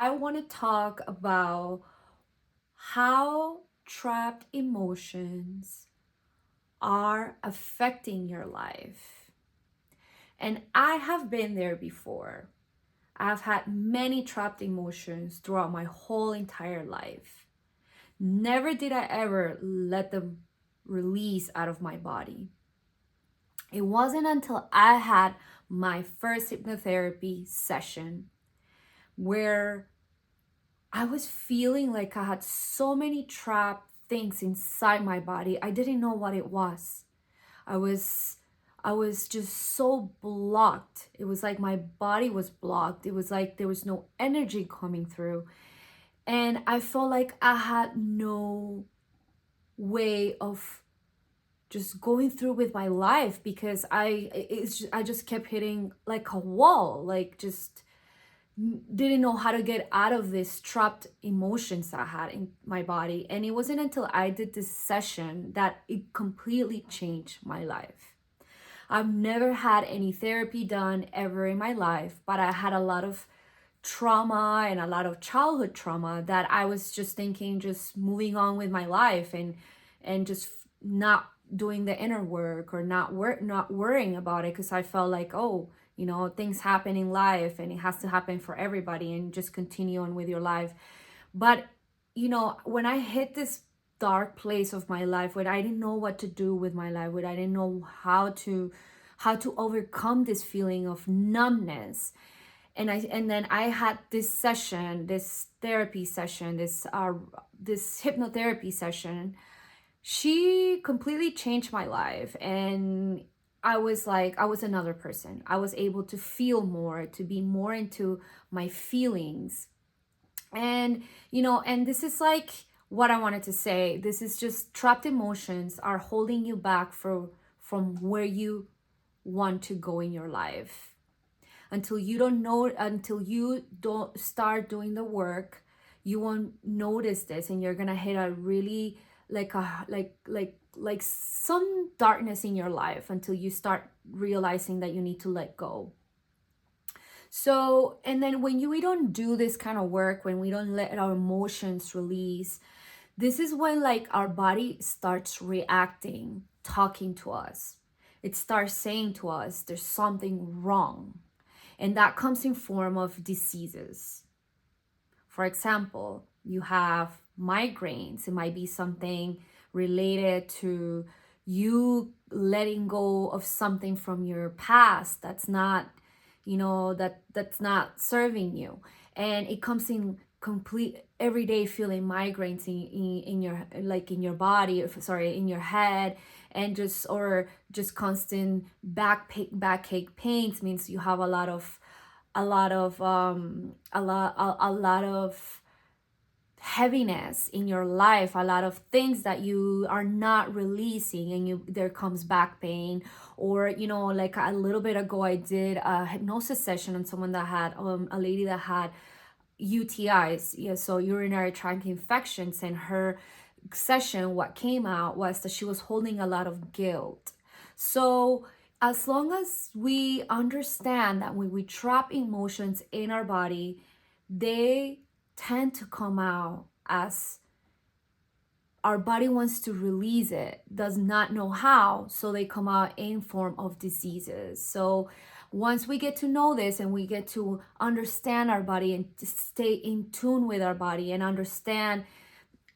I want to talk about how trapped emotions are affecting your life. And I have been there before. I've had many trapped emotions throughout my whole entire life. Never did I ever let them release out of my body. It wasn't until I had my first hypnotherapy session where I was feeling like I had so many trapped things inside my body. I didn't know what it was. I was I was just so blocked. It was like my body was blocked. It was like there was no energy coming through. And I felt like I had no way of just going through with my life because I just kept hitting like a wall, like just didn't know how to get out of this trapped emotions I had in my body. And it wasn't until I did this session that it completely changed my life. I've never had any therapy done ever in my life, but I had a lot of trauma and a lot of childhood trauma that I was just thinking, just moving on with my life and just not doing the inner work or not worrying about it because I felt like, oh, things happen in life and it has to happen for everybody and just continue on with your life. But when I hit this dark place of my life where I didn't know what to do with my life, where I didn't know how to overcome this feeling of numbness, and then I had this session, this therapy session, this hypnotherapy session. She completely changed my life, and I was like, I was another person. I was able to feel more, to be more into my feelings. And and this is like what I wanted to say. This is just trapped emotions are holding you back from where you want to go in your life. Until you don't start doing the work, you won't notice this, and you're gonna hit a really like some darkness in your life until you start realizing that you need to let go. So, and then when we don't do this kind of work, when we don't let our emotions release, this is when like our body starts reacting, talking to us. It starts saying to us there's something wrong. And that comes in form of diseases. For example, you have migraines. It might be something related to you letting go of something from your past that's not, that's not serving you. And it comes in complete everyday feeling migraines in your, like in your body, sorry, in your head, and just constant backache pains means you have a lot of heaviness in your life, a lot of things that you are not releasing, and you there comes back pain. Or like a little bit ago I did a hypnosis session on someone that had a lady that had UTIs, yeah, so urinary tract infections. And her session, what came out was that she was holding a lot of guilt. So as long as we understand that when we trap emotions in our body, they tend to come out as our body wants to release it, does not know how, so they come out in form of diseases. So once we get to know this and we get to understand our body and to stay in tune with our body and understand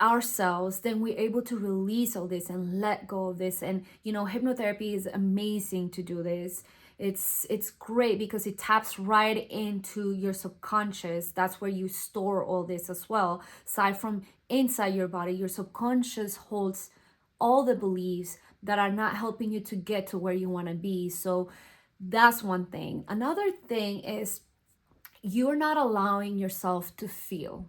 ourselves, then we're able to release all this and let go of this. And hypnotherapy is amazing to do this. It's great because it taps right into your subconscious. That's where you store all this as well. Aside from inside your body, your subconscious holds all the beliefs that are not helping you to get to where you want to be. So that's one thing. Another thing is you're not allowing yourself to feel.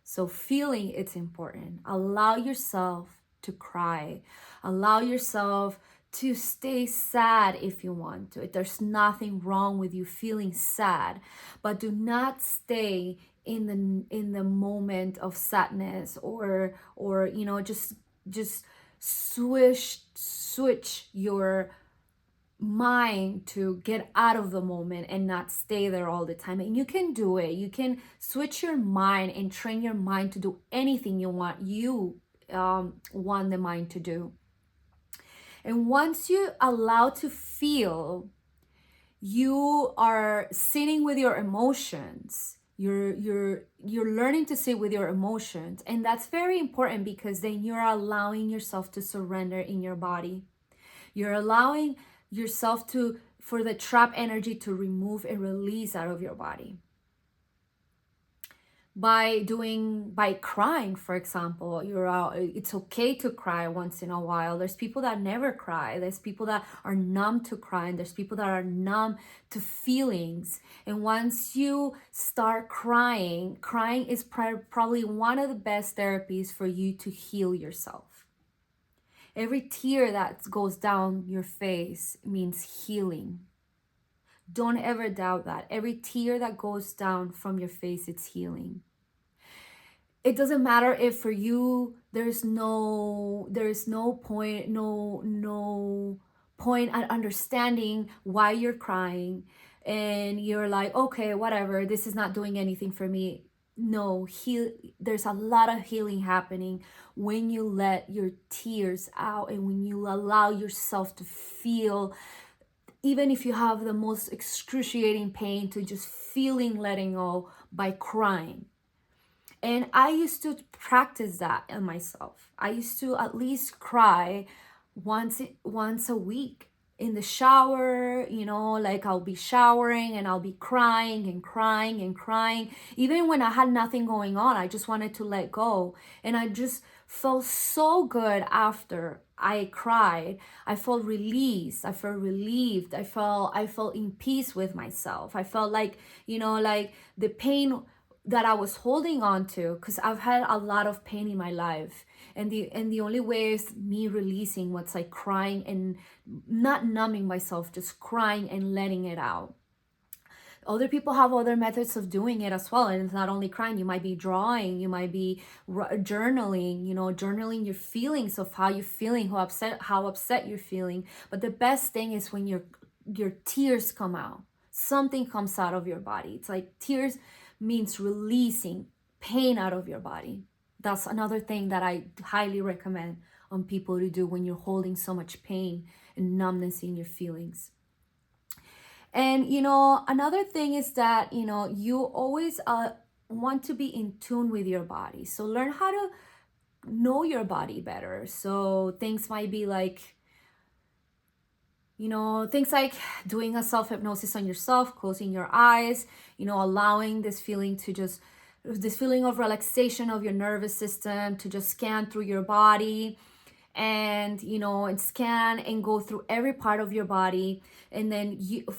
So feeling, it's important. Allow yourself to cry. Allow yourself to stay sad if you want to. There's nothing wrong with you feeling sad, but do not stay in the moment of sadness, or just switch your mind to get out of the moment and not stay there all the time. And you can do it. You can switch your mind and train your mind to do anything you want the mind to do. And once you allow to feel, you are sitting with your emotions. You're learning to sit with your emotions, and that's very important because then you're allowing yourself to surrender in your body. You're allowing yourself to for the trap energy to remove and release out of your body. By crying, for example, it's okay to cry once in a while. There's people that never cry. There's people that are numb to crying. There's people that are numb to feelings. And once you start crying is probably one of the best therapies for you to heal yourself. Every tear that goes down your face means healing. Don't ever doubt that. Every tear that goes down from your face, it's healing. It doesn't matter if for you there's no point at understanding why you're crying, and you're like, okay, whatever, this is not doing anything for me. No, there's a lot of healing happening when you let your tears out and when you allow yourself to feel, even if you have the most excruciating pain, to just feeling letting go by crying. And I used to practice that in myself. I used to at least cry once a week in the shower, like I'll be showering and I'll be crying and crying and crying. Even when I had nothing going on, I just wanted to let go. And I just felt so good after I cried. I felt released. I felt relieved. I felt in peace with myself. I felt like, like the pain that I was holding on to, because I've had a lot of pain in my life, and the only way is me releasing what's like crying and not numbing myself, just crying and letting it out. Other people have other methods of doing it as well, and it's not only crying. You might be drawing, you might be journaling, journaling your feelings of how you're feeling, how upset you're feeling. But the best thing is when your tears come out, something comes out of your body. It's like tears means releasing pain out of your body. That's another thing that I highly recommend on people to do when you're holding so much pain and numbness in your feelings. And another thing is that you always want to be in tune with your body. So learn how to know your body better. So things might be like, things like doing a self-hypnosis on yourself, closing your eyes, allowing this feeling of relaxation of your nervous system to just scan through your body, and and scan and go through every part of your body. And then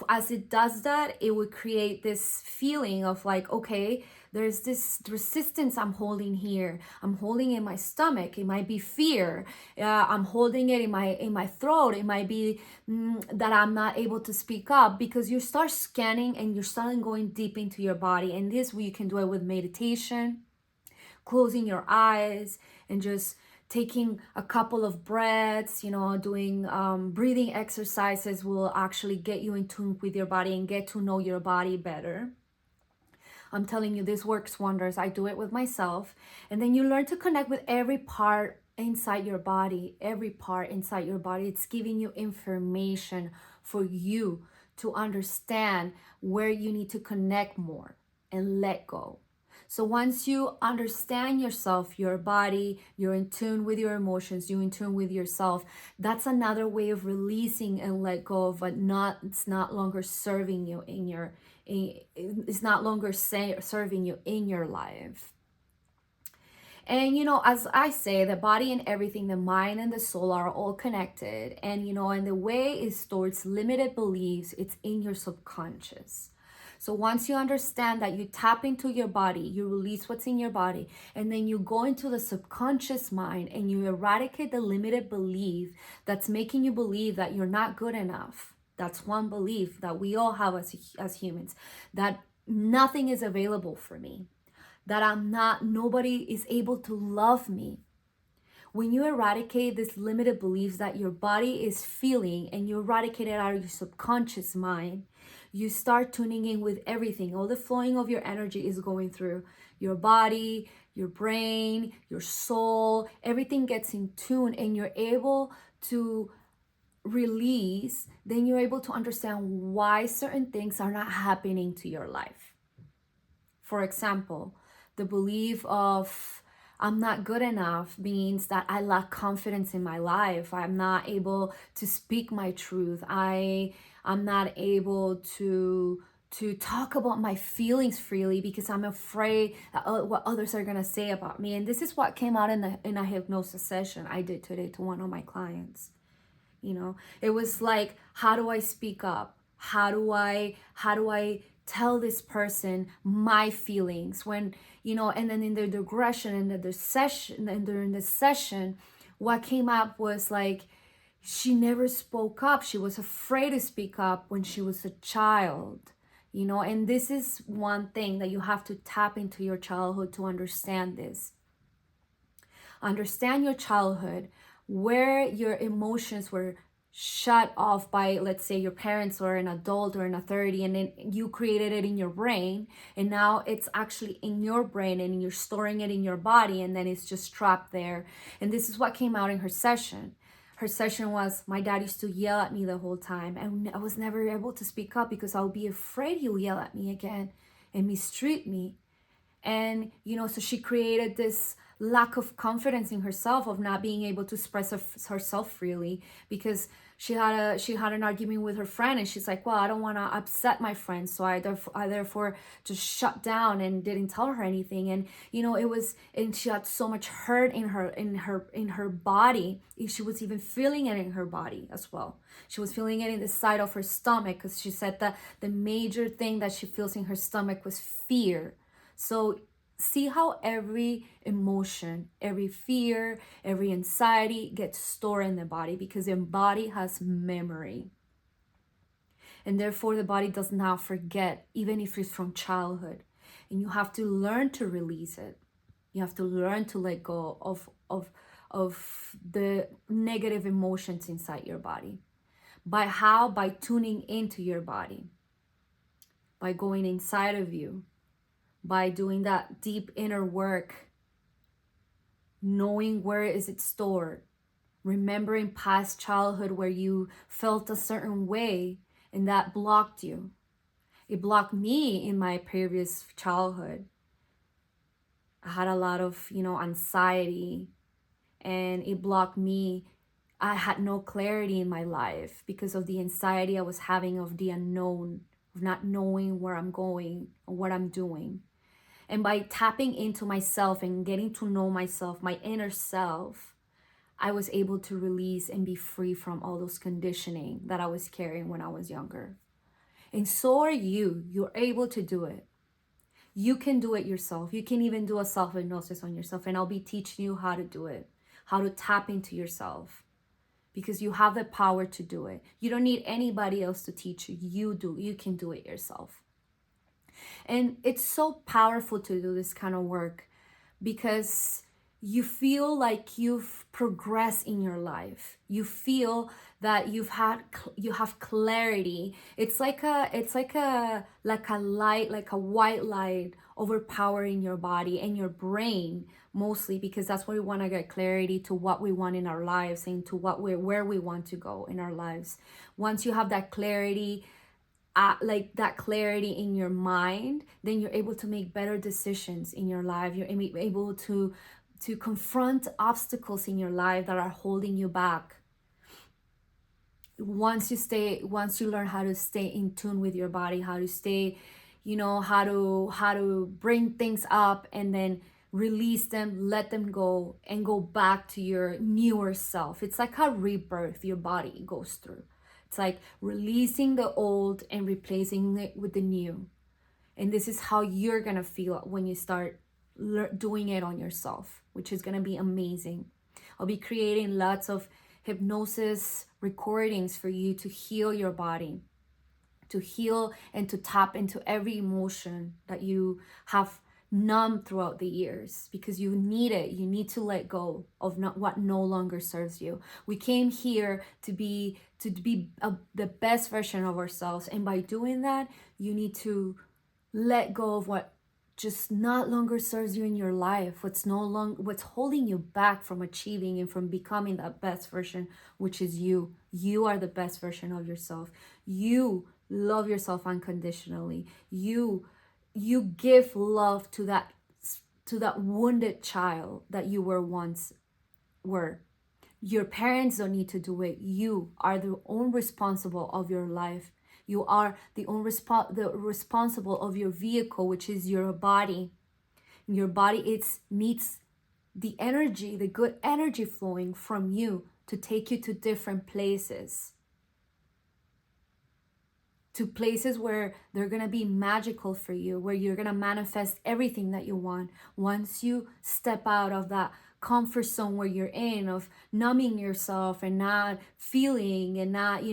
as it does that, it would create this feeling of like, okay, there's this resistance I'm holding here. I'm holding in my stomach. It might be fear. I'm holding it in my throat. It might be that I'm not able to speak up, because you start scanning and you're starting going deep into your body. And this way you can do it with meditation, closing your eyes and just taking a couple of breaths, doing breathing exercises will actually get you in tune with your body and get to know your body better. I'm telling you, this works wonders. I do it with myself. And then you learn to connect with every part inside your body, every part inside your body. It's giving you information for you to understand where you need to connect more and let go. So once you understand yourself, your body, you're in tune with your emotions, you're in tune with yourself, that's another way of releasing and let go of what it's not longer serving you it's not longer serving you in your life. And as I say, the body and everything, the mind and the soul are all connected. And and the way is towards limited beliefs, it's in your subconscious. So once you understand that, you tap into your body, you release what's in your body, and then you go into the subconscious mind and you eradicate the limited belief that's making you believe that you're not good enough. That's one belief that we all have as humans, that nothing is available for me, that nobody is able to love me. When you eradicate this limited beliefs that your body is feeling and you eradicate it out of your subconscious mind, you start tuning in with everything. All the flowing of your energy is going through your body, your brain, your soul. Everything gets in tune and you're able to release. Then you're able to understand why certain things are not happening to your life. For example, the belief of I'm not good enough means that I lack confidence in my life. I'm not able to speak my truth. I'm not able to talk about my feelings freely because I'm afraid that, what others are gonna say about me. And this is what came out in a hypnosis session I did today to one of my clients. You know, it was like, how do I speak up? How do I tell this person my feelings when, you know? And then in the digression and the session, and during the session, what came up was like, she never spoke up. She was afraid to speak up when she was a child, you know. And this is one thing that you have to tap into your childhood to understand this. Understand your childhood, where your emotions were shut off by, let's say, your parents or an adult or an authority, and then you created it in your brain, and now it's actually in your brain and you're storing it in your body, and then it's just trapped there. And this is what came out in her session. Her session was, my dad used to yell at me the whole time, and I was never able to speak up because I'll be afraid he'll yell at me again and mistreat me. And, you know, so she created this lack of confidence in herself, of not being able to express herself freely, because she had an argument with her friend, and she's like, well, I don't want to upset my friend, so I therefore just shut down and didn't tell her anything. And, you know, and she had so much hurt in her body. She was even feeling it in her body as well. She was feeling it in the side of her stomach, because she said that the major thing that she feels in her stomach was fear. So see how every emotion, every fear, every anxiety gets stored in the body, because the body has memory. And therefore the body does not forget, even if it's from childhood. And you have to learn to release it. You have to learn to let go of the negative emotions inside your body. By how? By tuning into your body. By going inside of you. By doing that deep inner work, knowing where is it stored, remembering past childhood where you felt a certain way and that blocked you. It blocked me in my previous childhood. I had a lot of, you know, anxiety, and it blocked me. I had no clarity in my life because of the anxiety I was having of the unknown, of not knowing where I'm going or what I'm doing. And by tapping into myself and getting to know myself, my inner self, I was able to release and be free from all those conditioning that I was carrying when I was younger. And so are you. You're able to do it. You can do it yourself. You can even do a self-hypnosis on yourself. And I'll be teaching you how to do it, how to tap into yourself, because you have the power to do it. You don't need anybody else to teach you. You do. You can do it yourself. And it's so powerful to do this kind of work, because you feel like you've progressed in your life. You feel that you have clarity. It's like a light, like a white light overpowering your body and your brain, mostly because that's where we want to get clarity to what we want in our lives and to where we want to go in our lives. Once you have that clarity, like that clarity in your mind, then you're able to make better decisions in your life. You're able to confront obstacles in your life that are holding you back. Once you learn how to stay in tune with your body, how to stay, you know, how to bring things up and then release them, let them go, and go back to your newer self. It's like a rebirth your body goes through. It's like releasing the old and replacing it with the new. And this is how you're going to feel when you start doing it on yourself, which is going to be amazing. I'll be creating lots of hypnosis recordings for you to heal your body, to heal and to tap into every emotion that you have numb throughout the years, because you need it. You need to let go of not what no longer serves you. We came here to be the best version of ourselves, and by doing that, you need to let go of what just not longer serves you in your life, what's holding you back from achieving and from becoming that best version, which is you. You are the best version of yourself. You love yourself unconditionally. You give love to that wounded child that you were. Your parents don't need to do it. You are the own responsible of your life. You are the responsible of your vehicle, which is your body. Your body, it needs the energy, the good energy flowing from you to take you to different places. To places where they're going to be magical for you, where you're going to manifest everything that you want. Once you step out of that comfort zone where you're in, of numbing yourself and not feeling and not,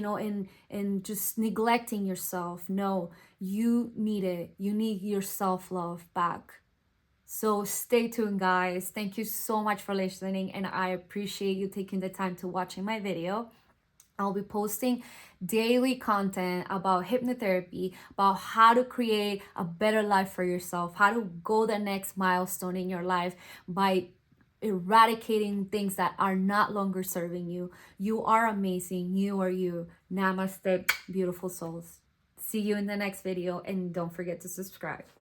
and just neglecting yourself. No, you need it. You need your self-love back. So stay tuned, guys. Thank you so much for listening, and I appreciate you taking the time to watching my video. I'll be posting daily content about hypnotherapy, about how to create a better life for yourself, how to go the next milestone in your life by eradicating things that are not longer serving you. You are amazing. You are you. Namaste, beautiful souls. See you in the next video, and don't forget to subscribe.